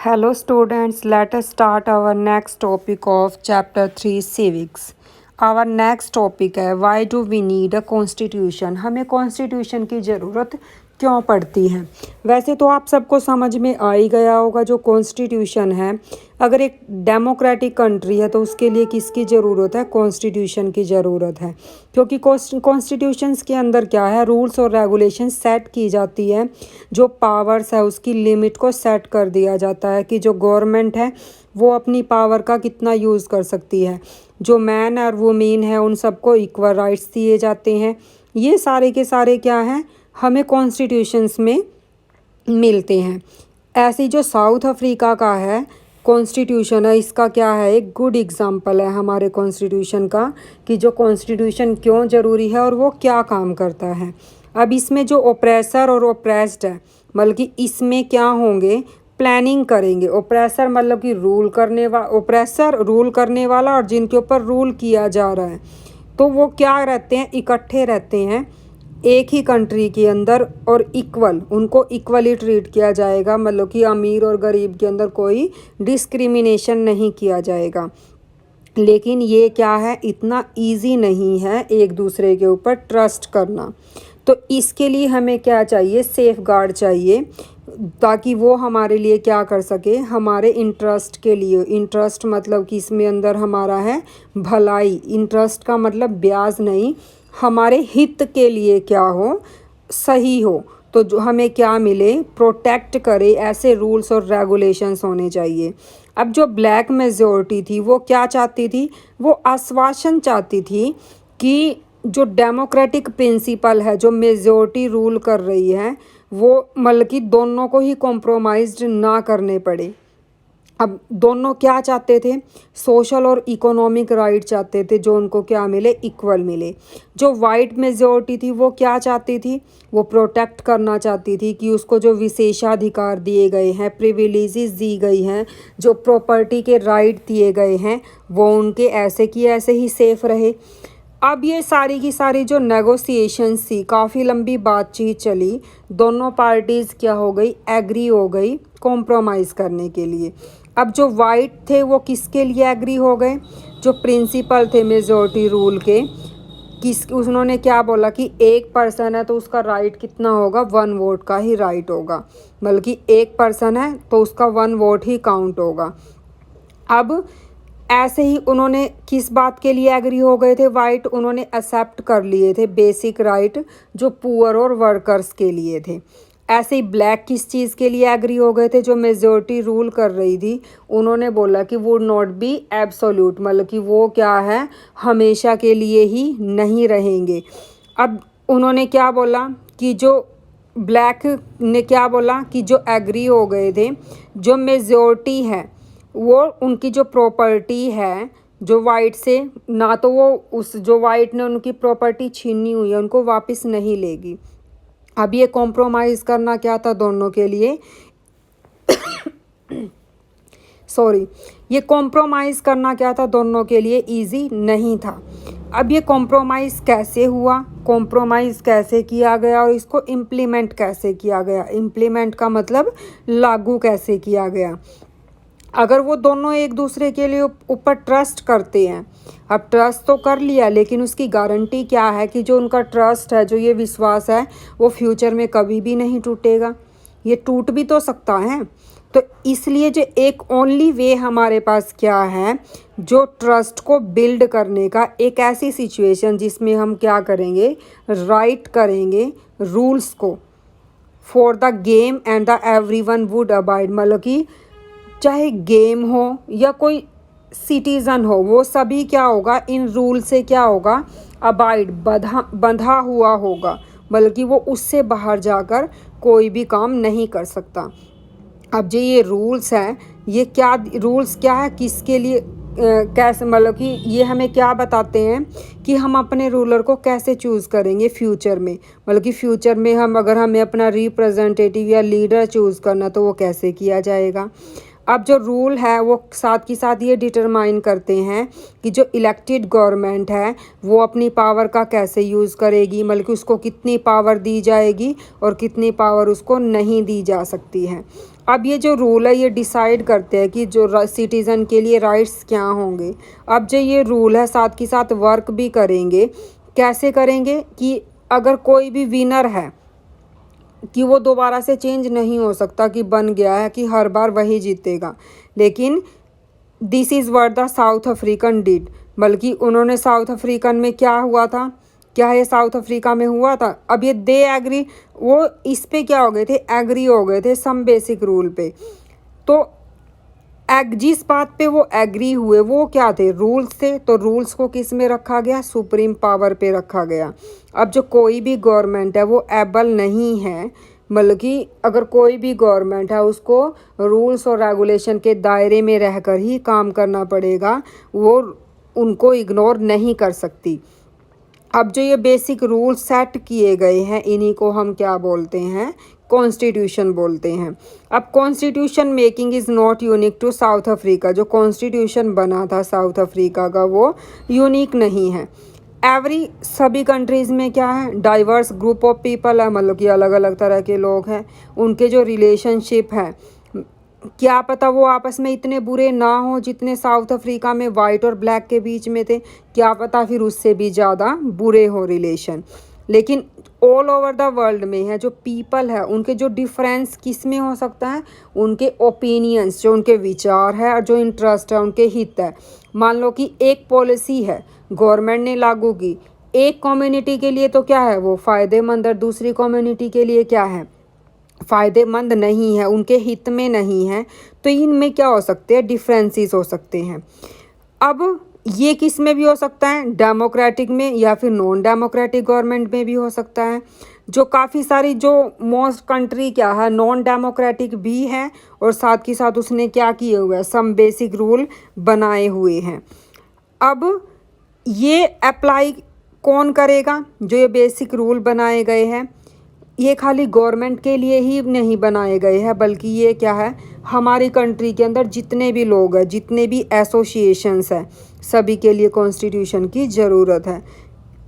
Hello students, let us start our next topic of chapter 3 civics. Our next topic है why do we need a constitution? हमें constitution की ज़रूरत क्यों पड़ती है। वैसे तो आप सबको समझ में आ ही गया होगा जो कॉन्स्टिट्यूशन है, अगर एक डेमोक्रेटिक कंट्री है तो उसके लिए किसकी ज़रूरत है, कॉन्स्टिट्यूशन की ज़रूरत है। क्योंकि कॉन्स्टिट्यूशंस के अंदर क्या है, रूल्स और रेगुलेशन सेट की जाती है, जो पावर्स है उसकी लिमिट को सेट कर दिया जाता है कि जो गवर्नमेंट है वो अपनी पावर का कितना यूज़ कर सकती है। जो मैन और वुमेन है उन सबको इक्वल राइट्स दिए जाते हैं। ये सारे के सारे क्या हैं, हमें कॉन्स्टिट्यूशंस में मिलते हैं। ऐसे जो साउथ अफ्रीका का है कॉन्स्टिट्यूशन है, इसका क्या है, एक गुड एग्जांपल है हमारे कॉन्स्टिट्यूशन का कि जो कॉन्स्टिट्यूशन क्यों ज़रूरी है और वो क्या काम करता है। अब इसमें जो ओप्रेसर और ओप्रेस्ड है, मतलब कि इसमें क्या होंगे, प्लानिंग करेंगे। ओप्रेसर मतलब कि ओप्रेसर रूल करने वाला और जिनके ऊपर रूल किया जा रहा है, तो वो क्या रहते हैं, इकट्ठे रहते हैं एक ही कंट्री के अंदर और इक्वल, उनको इक्वली ट्रीट किया जाएगा। मतलब कि अमीर और गरीब के अंदर कोई डिस्क्रिमिनेशन नहीं किया जाएगा। लेकिन ये क्या है, इतना इजी नहीं है एक दूसरे के ऊपर ट्रस्ट करना। तो इसके लिए हमें क्या चाहिए, सेफ गार्ड चाहिए, ताकि वो हमारे लिए क्या कर सके, हमारे इंटरेस्ट के लिए। इंटरेस्ट मतलब कि इसमें अंदर हमारा है भलाई, इंटरेस्ट का मतलब ब्याज नहीं, हमारे हित के लिए क्या हो, सही हो, तो जो हमें क्या मिले, प्रोटेक्ट करे, ऐसे रूल्स और रेगुलेशंस होने चाहिए। अब जो ब्लैक मेजॉरिटी थी वो क्या चाहती थी, वो आश्वासन चाहती थी कि जो डेमोक्रेटिक प्रिंसिपल है, जो मेजॉरिटी रूल कर रही है, वो मतलब कि दोनों को ही कॉम्प्रोमाइज़ ना करने पड़े। अब दोनों क्या चाहते थे, सोशल और इकोनॉमिक राइट चाहते थे, जो उनको क्या मिले, इक्वल मिले। जो वाइट मेजॉरिटी थी वो क्या चाहती थी, वो प्रोटेक्ट करना चाहती थी कि उसको जो विशेषाधिकार दिए गए हैं, प्रिविलेजेस दी गई हैं, जो प्रॉपर्टी के राइट दिए गए हैं, वो उनके ऐसे की ऐसे ही सेफ रहे। अब ये सारी की सारी जो नेगोशिएशंस थी, काफ़ी लंबी बातचीत चली, दोनों पार्टीज़ क्या हो गई, एग्री हो गई कॉम्प्रोमाइज़ करने के लिए। अब जो वाइट थे वो किसके लिए एग्री हो गए, जो प्रिंसिपल थे मेजॉरिटी रूल के, उन्होंने क्या बोला कि एक पर्सन है तो उसका राइट कितना होगा, 1 वोट का ही राइट होगा। बल्कि एक पर्सन है तो उसका 1 वोट ही काउंट होगा। अब ऐसे ही उन्होंने किस बात के लिए एग्री हो गए थे, वाइट, उन्होंने एक्सेप्ट कर लिए थे बेसिक राइट जो पुअर और वर्कर्स के लिए थे। ऐसे ही ब्लैक किस चीज़ के लिए एग्री हो गए थे, जो मेजॉरिटी रूल कर रही थी, उन्होंने बोला कि वुड नॉट बी एब्सोल्यूट, मतलब कि वो क्या है, हमेशा के लिए ही नहीं रहेंगे। अब उन्होंने क्या बोला कि जो ब्लैक ने क्या बोला कि जो एग्री हो गए थे, जो मेजॉरिटी है वो उनकी जो प्रॉपर्टी है, जो वाइट से ना, तो वो उस जो वाइट ने उनकी प्रॉपर्टी छीनी हुई है उनको वापस नहीं लेगी। अब ये कॉम्प्रोमाइज़ करना क्या था दोनों के लिए सॉरी, ये कॉम्प्रोमाइज़ करना क्या था दोनों के लिए, इजी नहीं था। अब ये कॉम्प्रोमाइज़ कैसे हुआ, कॉम्प्रोमाइज़ कैसे किया गया और इसको इम्प्लीमेंट कैसे किया गया। इम्प्लीमेंट का मतलब लागू कैसे किया गया। अगर वो दोनों एक दूसरे के लिए ऊपर ट्रस्ट करते हैं, अब ट्रस्ट तो कर लिया, लेकिन उसकी गारंटी क्या है कि जो उनका ट्रस्ट है, जो ये विश्वास है, वो फ्यूचर में कभी भी नहीं टूटेगा। ये टूट भी तो सकता है। तो इसलिए जो एक ओनली वे हमारे पास क्या है, जो ट्रस्ट को बिल्ड करने का, एक ऐसी सिचुएशन जिसमें हम क्या करेंगे, राइट करेंगे रूल्स को for the game and the everyone would abide, मतलब कि चाहे गेम हो या कोई सिटीज़न हो, वो सभी क्या होगा, इन रूल से क्या होगा, अबाइड, बंधा हुआ होगा, बल्कि वो उससे बाहर जाकर कोई भी काम नहीं कर सकता। अब जो ये रूल्स हैं, ये क्या रूल्स क्या है, किसके लिए कैसे, मतलब कि ये हमें क्या बताते हैं कि हम अपने रूलर को कैसे चूज़ करेंगे फ्यूचर में। मतलब कि फ्यूचर में हम अगर हमें अपना रिप्रेजेंटेटिव या लीडर चूज़ करना, तो वो कैसे किया जाएगा। अब जो रूल है वो साथ की साथ ये डिटरमाइन करते हैं कि जो इलेक्टेड गवर्नमेंट है वो अपनी पावर का कैसे यूज़ करेगी, मतलब कि उसको कितनी पावर दी जाएगी और कितनी पावर उसको नहीं दी जा सकती है। अब ये जो रूल है ये डिसाइड करते हैं कि जो सिटीज़न के लिए राइट्स क्या होंगे। अब जो ये रूल है साथ के साथ वर्क भी करेंगे। कैसे करेंगे कि अगर कोई भी विनर है कि वो दोबारा से चेंज नहीं हो सकता कि बन गया है कि हर बार वही जीतेगा, लेकिन this is what the south African did, बल्कि उन्होंने साउथ अफ्रीकन में क्या हुआ था, क्या ये साउथ अफ्रीका में हुआ था। अब ये दे एग्री, वो इस पे क्या हो गए थे, एग्री हो गए थे सम बेसिक रूल पे। तो जिस बात पे वो एग्री हुए वो क्या थे, रूल्स थे। तो रूल्स को किस में रखा गया, सुप्रीम पावर पे रखा गया। अब जो कोई भी गवर्नमेंट है वो एबल नहीं है, बल्कि अगर कोई भी गवर्नमेंट है उसको रूल्स और रेगुलेशन के दायरे में रहकर ही काम करना पड़ेगा, वो उनको इग्नोर नहीं कर सकती। अब जो ये बेसिक रूल सेट किए गए हैं इन्हीं को हम क्या बोलते हैं, कॉन्स्टिट्यूशन बोलते हैं। अब constitution making is not unique to South Africa, जो कॉन्स्टिट्यूशन बना था साउथ अफ्रीका का वो यूनिक नहीं है। सभी कंट्रीज़ में क्या है, डाइवर्स ग्रुप ऑफ पीपल है, मतलब कि अलग अलग तरह के लोग हैं। उनके जो रिलेशनशिप है, क्या पता वो आपस में इतने बुरे ना हो जितने साउथ अफ्रीका में वाइट और ब्लैक के बीच में थे, क्या पता फिर उससे भी ज़्यादा बुरे हो रिलेशन। लेकिन ऑल ओवर द वर्ल्ड में है जो पीपल है उनके जो डिफरेंस किस में हो सकता है, उनके ओपिनियंस, जो उनके विचार है और जो इंटरेस्ट है, उनके हित है। मान लो कि एक पॉलिसी है गवर्नमेंट ने लागू की, एक कम्युनिटी के लिए तो क्या है वो फ़ायदेमंद, और दूसरी कम्युनिटी के लिए क्या है, फ़ायदेमंद नहीं है, उनके हित में नहीं है। तो इनमें क्या हो सकते हैं, डिफरेंसेस हो सकते हैं। अब ये किस में भी हो सकता है, डेमोक्रेटिक में या फिर नॉन डेमोक्रेटिक गवर्नमेंट में भी हो सकता है। जो काफ़ी सारी जो मोस्ट कंट्री क्या है, नॉन डेमोक्रेटिक भी है और साथ के साथ उसने क्या किए हुए हैं, सम बेसिक रूल बनाए हुए हैं। अब ये अप्लाई कौन करेगा, जो ये बेसिक रूल बनाए गए हैं ये खाली गवर्नमेंट के लिए ही नहीं बनाए गए हैं, बल्कि ये क्या है, हमारी कंट्री के अंदर जितने भी लोग हैं, जितने भी एसोसिएशंस हैं, सभी के लिए कॉन्स्टिट्यूशन की ज़रूरत है।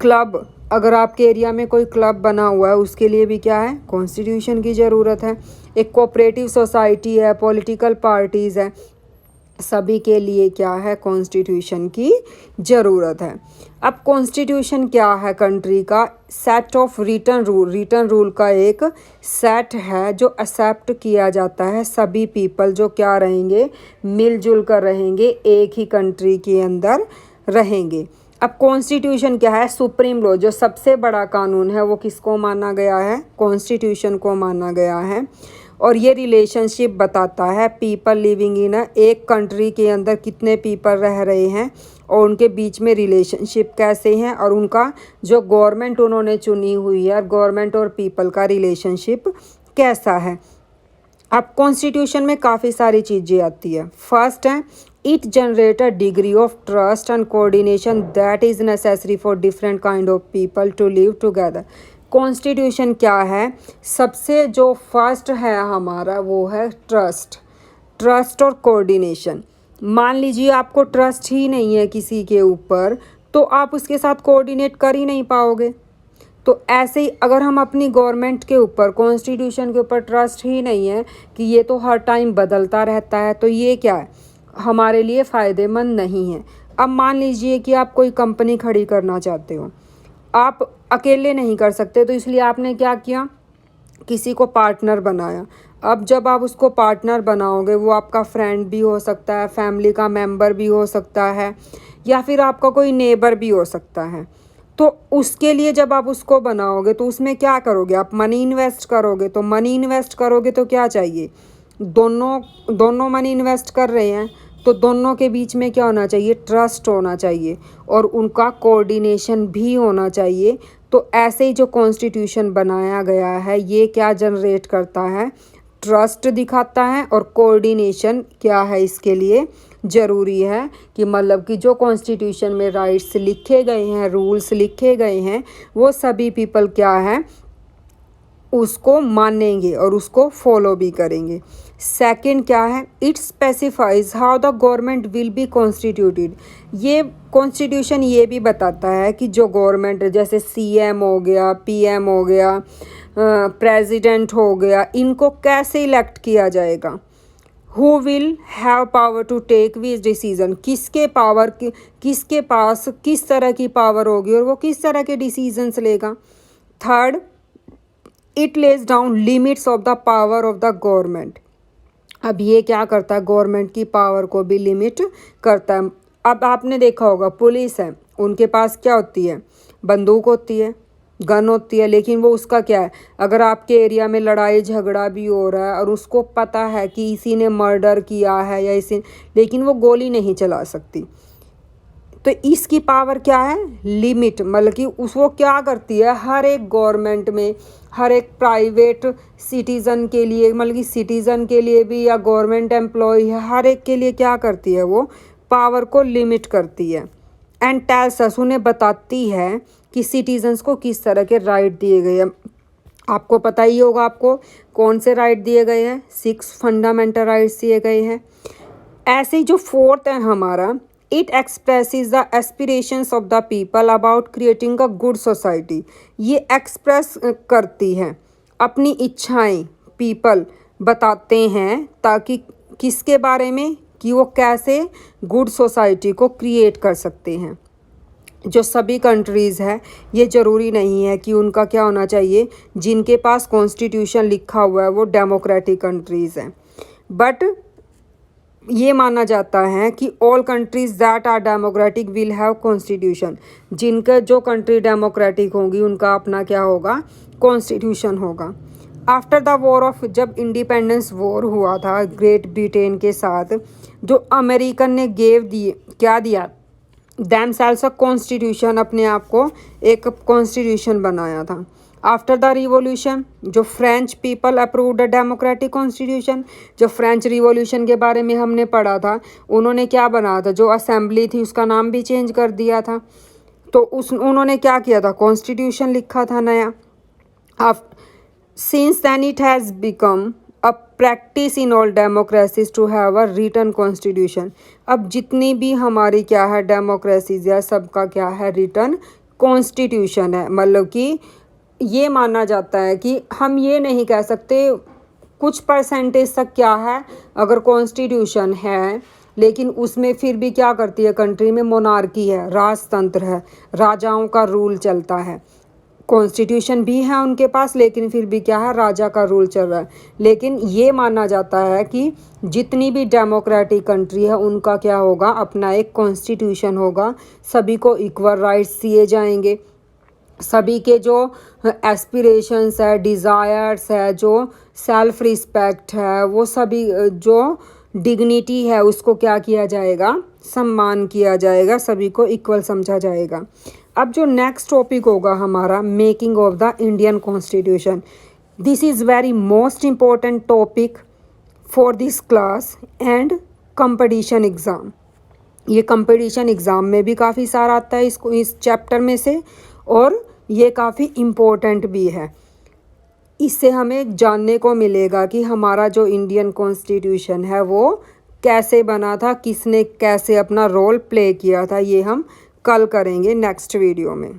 क्लब, अगर आपके एरिया में कोई क्लब बना हुआ है उसके लिए भी क्या है, कॉन्स्टिट्यूशन की ज़रूरत है। एक कोऑपरेटिव सोसाइटी है, पॉलिटिकल पार्टीज़ है, सभी के लिए क्या है, कॉन्स्टिट्यूशन की ज़रूरत है। अब कॉन्स्टिट्यूशन क्या है, कंट्री का सेट ऑफ रिटन रूल का एक सेट है जो एक्सेप्ट किया जाता है। सभी पीपल जो क्या रहेंगे, मिलजुल कर रहेंगे, एक ही कंट्री के अंदर रहेंगे। अब कॉन्स्टिट्यूशन क्या है, सुप्रीम लॉ, जो सबसे बड़ा कानून है वो किसको माना गया है, कॉन्स्टिट्यूशन को माना गया है। और ये रिलेशनशिप बताता है पीपल लिविंग इन एक कंट्री के अंदर कितने पीपल रह रहे हैं और उनके बीच में रिलेशनशिप कैसे हैं, और उनका जो गवर्नमेंट उन्होंने चुनी हुई है, गवर्नमेंट और पीपल का रिलेशनशिप कैसा है। अब कॉन्स्टिट्यूशन में काफ़ी सारी चीज़ें आती है। फर्स्ट है, it generate a degree of trust and coordination that is necessary for different kind of people to live together. Constitution क्या है, सबसे जो फर्स्ट है हमारा वो है ट्रस्ट और कोऑर्डिनेशन। मान लीजिए आपको ट्रस्ट ही नहीं है किसी के ऊपर, तो आप उसके साथ कोऑर्डिनेट कर ही नहीं पाओगे। तो ऐसे ही अगर हम अपनी गवर्नमेंट के ऊपर, कॉन्स्टिट्यूशन के ऊपर ट्रस्ट ही नहीं है कि ये तो हर टाइम बदलता रहता है, तो ये क्या है, हमारे लिए फ़ायदेमंद नहीं है। अब मान लीजिए कि आप कोई कंपनी खड़ी करना चाहते हो, आप अकेले नहीं कर सकते, तो इसलिए आपने क्या किया, किसी को पार्टनर बनाया। अब जब आप उसको पार्टनर बनाओगे, वो आपका फ्रेंड भी हो सकता है, फैमिली का मेंबर भी हो सकता है, या फिर आपका कोई नेबर भी हो सकता है। तो उसके लिए जब आप उसको बनाओगे तो उसमें क्या करोगे, आप मनी इन्वेस्ट करोगे। तो मनी इन्वेस्ट करोगे तो क्या चाहिए, दोनों मनी इन्वेस्ट कर रहे हैं तो दोनों के बीच में क्या होना चाहिए, ट्रस्ट होना चाहिए और उनका कोऑर्डिनेशन भी होना चाहिए। तो ऐसे ही जो कॉन्स्टिट्यूशन बनाया गया है ये क्या जनरेट करता है, ट्रस्ट दिखाता है, और कोऑर्डिनेशन क्या है इसके लिए ज़रूरी है कि मतलब कि जो कॉन्स्टिट्यूशन में राइट्स लिखे गए हैं, रूल्स लिखे गए हैं, वो सभी पीपल क्या है, उसको मानेंगे और उसको फॉलो भी करेंगे। सेकंड क्या है, it specifies how the government will be constituted. ये कॉन्स्टिट्यूशन ये भी बताता है कि जो गवर्नमेंट जैसे सीएम हो गया, पीएम हो गया, प्रेसिडेंट हो गया, इनको कैसे इलेक्ट किया जाएगा। Who will have power to take which decision, किसके पास किस तरह की पावर होगी और वो किस तरह के डिसीजंस लेगा। Third, it lays down limits of the power of the government. अब ये क्या करता है, गवर्नमेंट की पावर को भी लिमिट करता है। अब आपने देखा होगा पुलिस है, उनके पास क्या होती है, बंदूक होती है, गन होती है, लेकिन वो उसका क्या है, अगर आपके एरिया में लड़ाई झगड़ा भी हो रहा है और उसको पता है कि इसी ने मर्डर किया है या इसी, लेकिन वो गोली नहीं चला सकती। तो इसकी पावर क्या है, लिमिट, मतलब कि वो क्या करती है, हर एक गवर्नमेंट में, हर एक प्राइवेट सिटीज़न के लिए, मतलब कि सिटीज़न के लिए भी या गवर्नमेंट एम्प्लॉय है, हर एक के लिए क्या करती है, वो पावर को लिमिट करती है। एंड टेल्स अस, उन्हें बताती है कि सिटीजन्स को किस तरह के राइट दिए गए हैं। आपको पता ही होगा आपको कौन से राइट दिए गए हैं, 6 फंडामेंटल राइट्स दिए गए हैं। ऐसे ही जो फोर्थ है हमारा, it expresses the aspirations of the people about creating a good society. ये एक्सप्रेस करती है अपनी इच्छाएं, पीपल बताते हैं ताकि किसके बारे में, कि वो कैसे गुड सोसाइटी को क्रिएट कर सकते हैं। जो सभी कंट्रीज़ है, ये ज़रूरी नहीं है कि उनका क्या होना चाहिए, जिनके पास कॉन्स्टिट्यूशन लिखा हुआ है वो डेमोक्रेटिक कंट्रीज़ हैं, बट ये माना जाता है कि all countries that are democratic will have constitution. जिनका जो कंट्री डेमोक्रेटिक होंगी उनका अपना क्या होगा, कॉन्स्टिट्यूशन होगा। आफ्टर द वॉर ऑफ, जब इंडिपेंडेंस वॉर हुआ था ग्रेट ब्रिटेन के साथ, जो अमेरिकन ने क्या दिया, देमसेल्व्स अ कॉन्स्टिट्यूशन, अपने आप को एक कॉन्स्टिट्यूशन बनाया था। आफ्टर द रिवॉल्यूशन, जो French people approved a democratic constitution. जो फ्रेंच रिवॉल्यूशन के बारे में हमने पढ़ा था, उन्होंने क्या बनाया था, जो असेंबली थी उसका नाम भी चेंज कर दिया था। तो उन्होंने क्या किया था, कॉन्स्टिट्यूशन लिखा था नया। Since then it has become a practice in all democracies to have a written constitution. अब जितनी भी हमारी क्या है डेमोक्रेसीज है, सबका क्या है, रिटन कॉन्स्टिट्यूशन है। मतलब कि ये माना जाता है कि हम ये नहीं कह सकते कुछ परसेंटेज तक क्या है, अगर कॉन्स्टिट्यूशन है लेकिन उसमें फिर भी क्या करती है, कंट्री में मोनार्की है, राजतंत्र है, राजाओं का रूल चलता है। कॉन्स्टिट्यूशन भी है उनके पास लेकिन फिर भी क्या है, राजा का रूल चल रहा है। लेकिन ये माना जाता है कि जितनी भी डेमोक्रेटिक कंट्री है उनका क्या होगा, अपना एक कॉन्स्टिट्यूशन होगा, सभी को इक्वल राइट्स दिए जाएंगे, सभी के जो एस्पिरेशंस है, डिज़ायर्स है, जो सेल्फ रिस्पेक्ट है, वो सभी जो डिग्निटी है उसको क्या किया जाएगा, सम्मान किया जाएगा, सभी को इक्वल समझा जाएगा। अब जो नेक्स्ट टॉपिक होगा हमारा, making of the Indian constitution. This is very most important topic for this class and competition exam. ये कंपटीशन एग्ज़ाम में भी काफ़ी सारा आता है इसको, इस चैप्टर में से, और ये काफ़ी इम्पोर्टेंट भी है। इससे हमें जानने को मिलेगा कि हमारा जो इंडियन कॉन्स्टिट्यूशन है वो कैसे बना था, किसने कैसे अपना रोल प्ले किया था। ये हम कल करेंगे नेक्स्ट वीडियो में।